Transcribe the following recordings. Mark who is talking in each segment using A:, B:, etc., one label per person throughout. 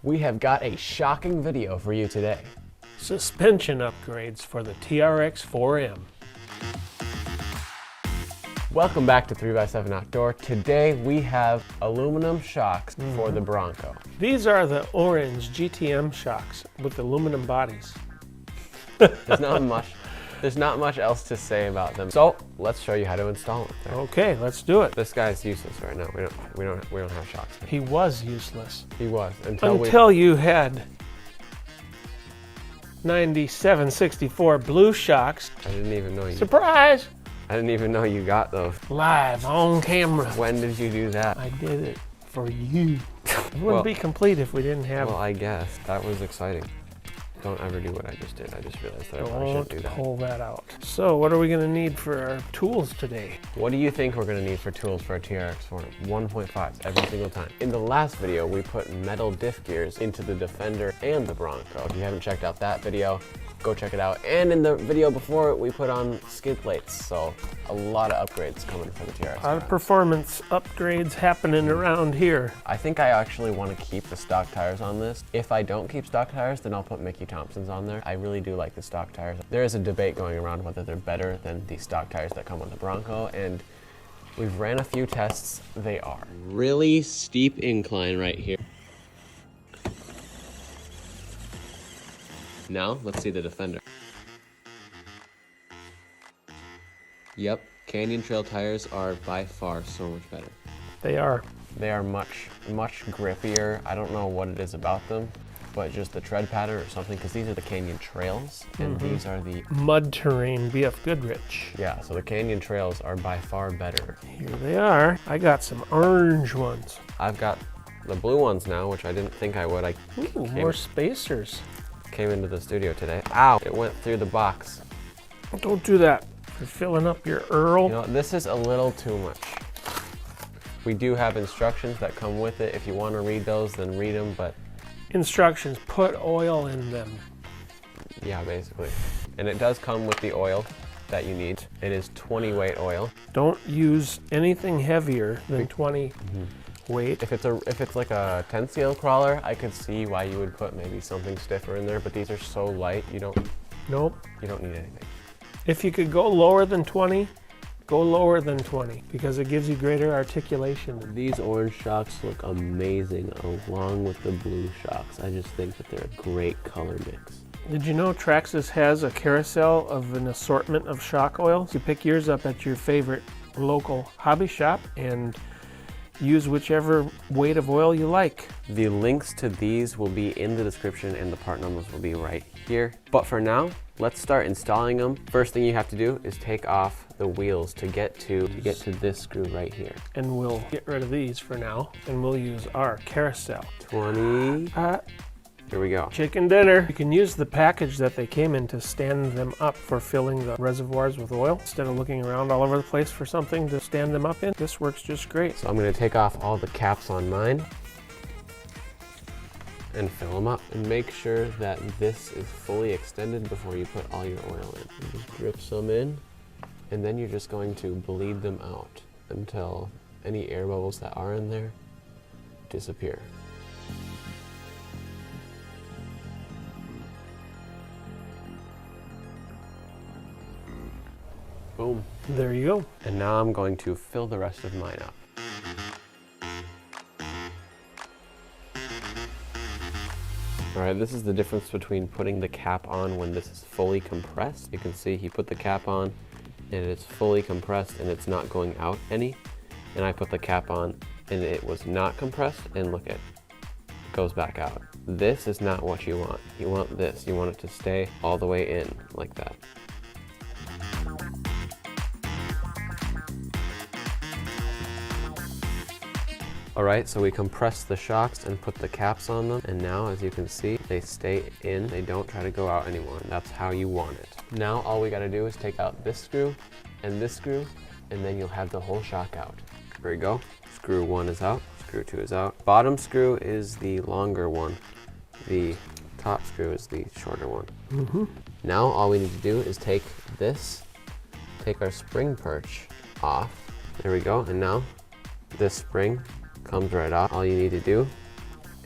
A: We have got a shocking video for you today.
B: Suspension upgrades for the trx4m.
A: Welcome back to 3x7 Outdoor. Today we have aluminum shocks for the Bronco.
B: These are the orange GTM shocks with aluminum bodies.
A: There's not much else to say about them. So let's show you how to install them.
B: Okay, let's do it.
A: This guy's useless right now. We don't have shocks.
B: He was useless.
A: He was
B: until you had 9764 blue shocks.
A: I didn't even know you.
B: Surprise!
A: I didn't even know you got those.
B: Live on camera.
A: When did you do that?
B: I did it for you. It wouldn't be complete if we didn't have
A: Well, I guess. That was exciting. Don't ever do what I just did. I just realized that I probably shouldn't do that.
B: Don't pull that out. So what are we going to need for our tools today?
A: What do you think we're going to need for tools for a TRX4m? 1.5 every single time. In the last video, we put metal diff gears into the Defender and the Bronco. If you haven't checked out that video, go check it out. And in the video before it, we put on skid plates. So a lot of upgrades coming for the TRX.
B: A lot of performance upgrades happening around here.
A: I think I actually want to keep the stock tires on this. If I don't keep stock tires, then I'll put Mickey Thompson's on there. I really do like the stock tires. There is a debate going around whether they're better than the stock tires that come on the Bronco, and we've ran a few tests. They are. Really steep incline right here. Now, let's see the Defender. Yep, Canyon Trail tires are by far so much better.
B: They are.
A: They are much grippier. I don't know what it is about them, but just the tread pattern or something, because these are the Canyon Trails, and these are the
B: mud terrain BF Goodrich.
A: Yeah, so the Canyon Trails are by far better.
B: Here they are. I got some orange ones.
A: I've got the blue ones now, which I didn't think I would.
B: Ooh, more spacers.
A: Came into the studio today. Ow, it went through the box.
B: Don't do that. You're filling up your Earl.
A: You know, this is a little too much. We do have instructions that come with it. If you want to read those, then read them, but
B: instructions, put oil in them.
A: Yeah, basically. And it does come with the oil that you need. It is 20 weight oil.
B: Don't use anything heavier than 20 weight.
A: If it's like a 10 scale crawler, I could see why you would put maybe something stiffer in there, but these are so light, you don't need anything.
B: If you could go lower than 20, go lower than 20, because it gives you greater articulation.
A: These orange shocks look amazing along with the blue shocks. I just think that they're a great color mix.
B: Did you know Traxxas has a carousel of an assortment of shock oils? You pick yours up at your favorite local hobby shop and use whichever weight of oil you like. The links to these will be in the description and the part numbers will be right here. But for now, let's start installing them. First thing you have to do is take off the wheels to get to this screw right here. And we'll get rid of these for now, and we'll use our carousel. 20. Here we go. Chicken dinner. You can use the package that they came in to stand them up for filling the reservoirs with oil. Instead of looking around all over the place for something to stand them up in, this works just great. So I'm going to take off all the caps on mine and fill them up. And make sure that this is fully extended before you put all your oil in. You just drip some in, and then you're just going to bleed them out until any air bubbles that are in there disappear. Boom. There you go. And now I'm going to fill the rest of mine up. All right, this is the difference between putting the cap on when this is fully compressed. You can see he put the cap on and it's fully compressed and it's not going out any. And I put the cap on and it was not compressed, and look, it goes back out. This is not what you want. You want this. You want it to stay all the way in like that. All right, so we compress the shocks and put the caps on them, and now, as you can see, they stay in. They don't try to go out anymore, and that's how you want it. Now, all we gotta do is take out this screw, and then you'll have the whole shock out. There we go. Screw 1 is out, screw 2 is out. Bottom screw is the longer one. The top screw is the shorter one. Now, all we need to do is take our spring perch off. There we go, and now this spring comes right off. All you need to do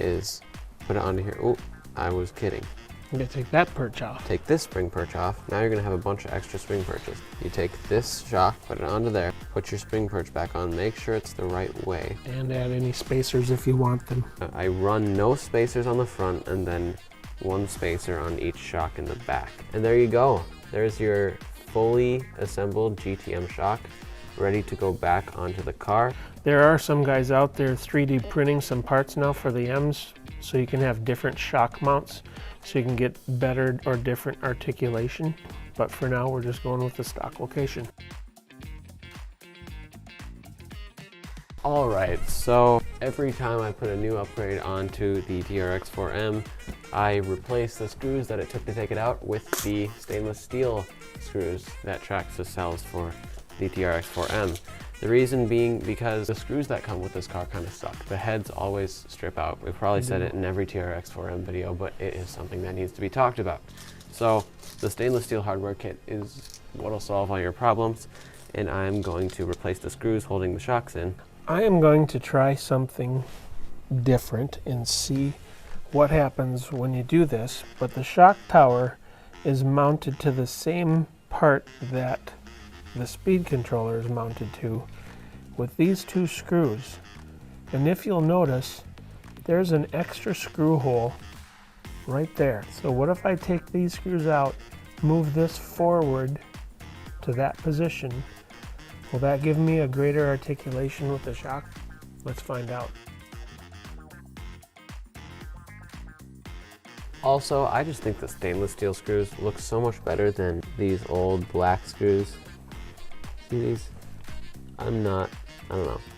B: is
A: put it onto here. Oh, I was kidding.
B: I'm gonna take that perch off.
A: Take this spring perch off. Now you're gonna have a bunch of extra spring perches. You take this shock, put it onto there, put your spring perch back on, make sure it's the right way.
B: And add any spacers if you want them.
A: I run no spacers on the front and then one spacer on each shock in the back. And there you go. There's your fully assembled GTM shock, ready to go back onto the car.
B: There are some guys out there 3D printing some parts now for the M's, so you can have different shock mounts, so you can get better or different articulation. But for now, we're just going with the stock location.
A: All right, so every time I put a new upgrade onto the trx4m, I replace the screws that it took to take it out with the stainless steel screws that Traxxas sells for the trx4m. The reason being because the screws that come with this car kind of suck. The heads always strip out. We've probably said it in every trx4m video, but it is something that needs to be talked about. So the stainless steel hardware kit is what'll solve all your problems, and I'm going to replace the screws holding the shocks in.
B: I am going to try something different and see what happens when you do this, but the shock tower is mounted to the same part that the speed controller is mounted to with these two screws. And if you'll notice, there's an extra screw hole right there. So what if I take these screws out, move this forward to that position? Will that give me a greater articulation with the shock? Let's find out.
A: Also, I just think the stainless steel screws look so much better than these old black screws. See these? I don't know.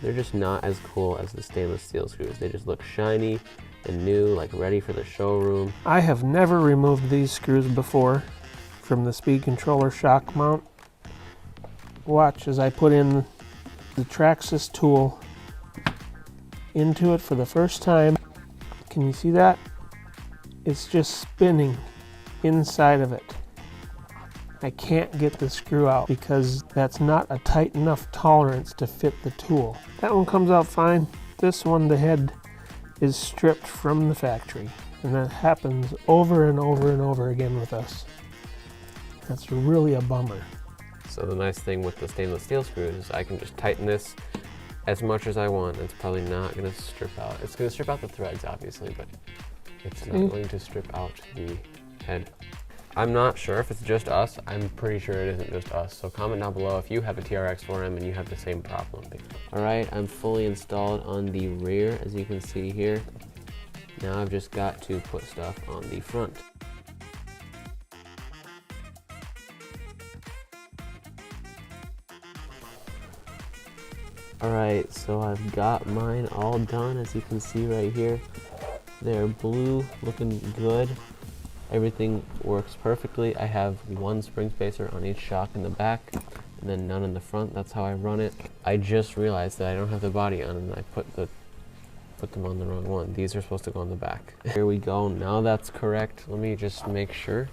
A: They're just not as cool as the stainless steel screws. They just look shiny and new, like ready for the showroom.
B: I have never removed these screws before from the speed controller shock mount. Watch as I put in the Traxxas tool into it for the first time. Can you see that? It's just spinning inside of it. I can't get the screw out because that's not a tight enough tolerance to fit the tool. That one comes out fine. This one, the head is stripped from the factory, and that happens over and over and over again with us. That's really a bummer.
A: So the nice thing with the stainless steel screws is I can just tighten this as much as I want. It's probably not going to strip out. It's going to strip out the threads, obviously, but it's not going to strip out the head. I'm not sure if it's just us. I'm pretty sure it isn't just us. So comment down below if you have a trx4m and you have the same problem. All right, I'm fully installed on the rear, as you can see here. Now I've just got to put stuff on the front. Alright, so I've got mine all done, as you can see right here. They're blue, looking good. Everything works perfectly. I have one spring spacer on each shock in the back, and then none in the front. That's how I run it. I just realized that I don't have the body on, and I put them on the wrong one. These are supposed to go on the back. Here we go, now that's correct. Let me just make sure.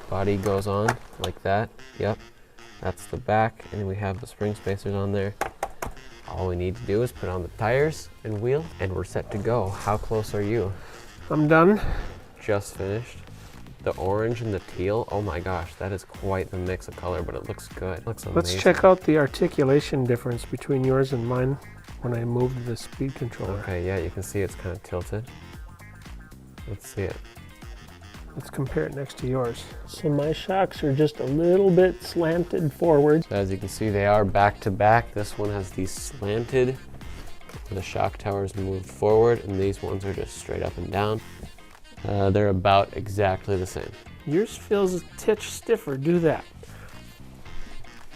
A: Body goes on like that, yep. That's the back, and then we have the spring spacers on there. All we need to do is put on the tires and wheel, and we're set to go. How close are you?
B: I'm done.
A: Just finished. The orange and the teal, oh my gosh, that is quite the mix of color, but it looks good. It looks amazing.
B: Let's check out the articulation difference between yours and mine when I moved the speed controller.
A: Okay, yeah, you can see it's kind of tilted. Let's see it.
B: Let's compare it next to yours. So my shocks are just a little bit slanted forward.
A: So as you can see, they are back to back. This one has these slanted, where the shock towers move forward, and these ones are just straight up and down. They're about exactly the same.
B: Yours feels a titch stiffer. Do that.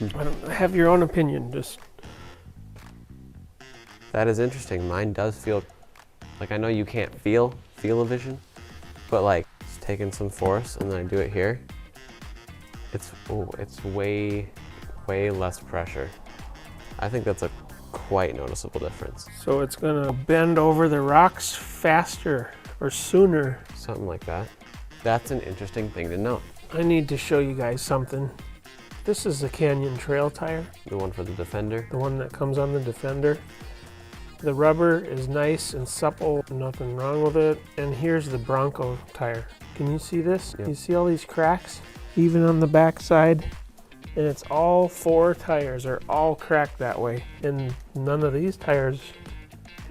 B: I don't have your own opinion. Just.
A: That is interesting. Mine does feel like, I know you can't feel a vision, but like it's taking some force, and then I do it here. It's way less pressure. I think that's a quite noticeable difference.
B: So it's gonna bend over the rocks faster or sooner.
A: Something like that. That's an interesting thing to note.
B: I need to show you guys something. This is the Canyon Trail tire.
A: The one for the Defender.
B: The one that comes on the Defender. The rubber is nice and supple, nothing wrong with it. And here's the Bronco tire. Can you see this?
A: Yep.
B: You see all these cracks? Even on the back side. And it's all 4 tires are all cracked that way. And none of these tires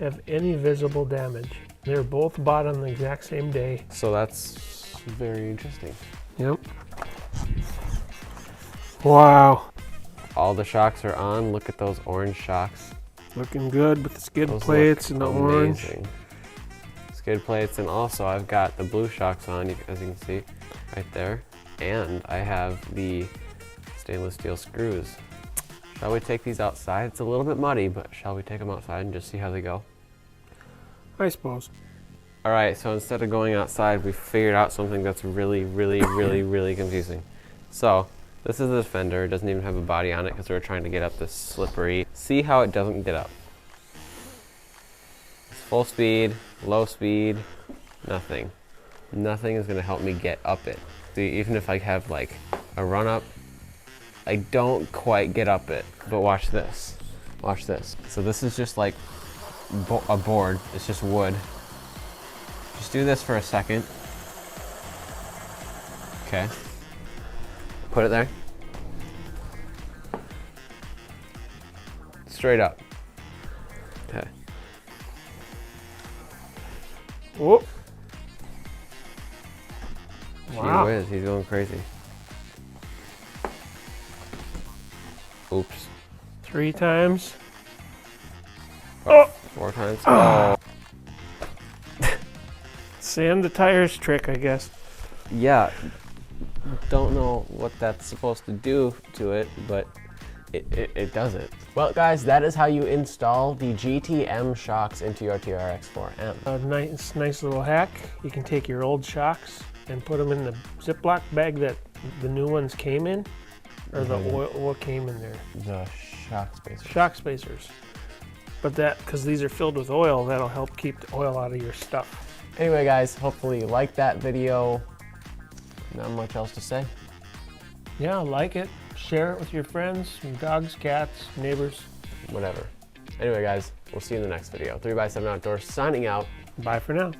B: have any visible damage. They're both bought on the exact same day.
A: So that's very interesting.
B: Yep. Wow.
A: All the shocks are on. Look at those orange shocks.
B: Looking good with the skid
A: Those
B: plates
A: look
B: and the orange.
A: amazing. Skid plates, and also I've got the blue shocks on, as you can see, right there. And I have the stainless steel screws. Shall we take these outside? It's a little bit muddy, but shall we take them outside and just see how they go?
B: I suppose.
A: All right, so instead of going outside, we figured out something that's really, really confusing. So this is the Defender. It doesn't even have a body on it because we were trying to get up this slippery. See how it doesn't get up. It's full speed, low speed, nothing. Nothing is gonna help me get up it. See, even if I have like a run up, I don't quite get up it. But watch this, watch this. So this is just like a board, it's just wood. Just do this for a second. Okay. Put it there. Straight up. Okay.
B: Whoop.
A: Gee
B: Wow.
A: whiz, he's going crazy. Oops.
B: 3 times.
A: Oh. 4 times. Oh.
B: Sand the tires trick, I guess.
A: Yeah. Don't know what that's supposed to do to it, but it does it. Well, guys, that is how you install the GTM shocks into your trx4m.
B: A nice little hack. You can take your old shocks and put them in the Ziploc bag that the new ones came in, or the oil, what came in there?
A: The shock spacers.
B: Shock spacers. But that, because these are filled with oil, that'll help keep the oil out of your stuff.
A: Anyway, guys, hopefully you liked that video. Not much else to say.
B: Yeah, like it, share it with your friends, your dogs, cats, neighbors.
A: Whatever. Anyway, guys, we'll see you in the next video. 3x7 Outdoors signing out.
B: Bye for now.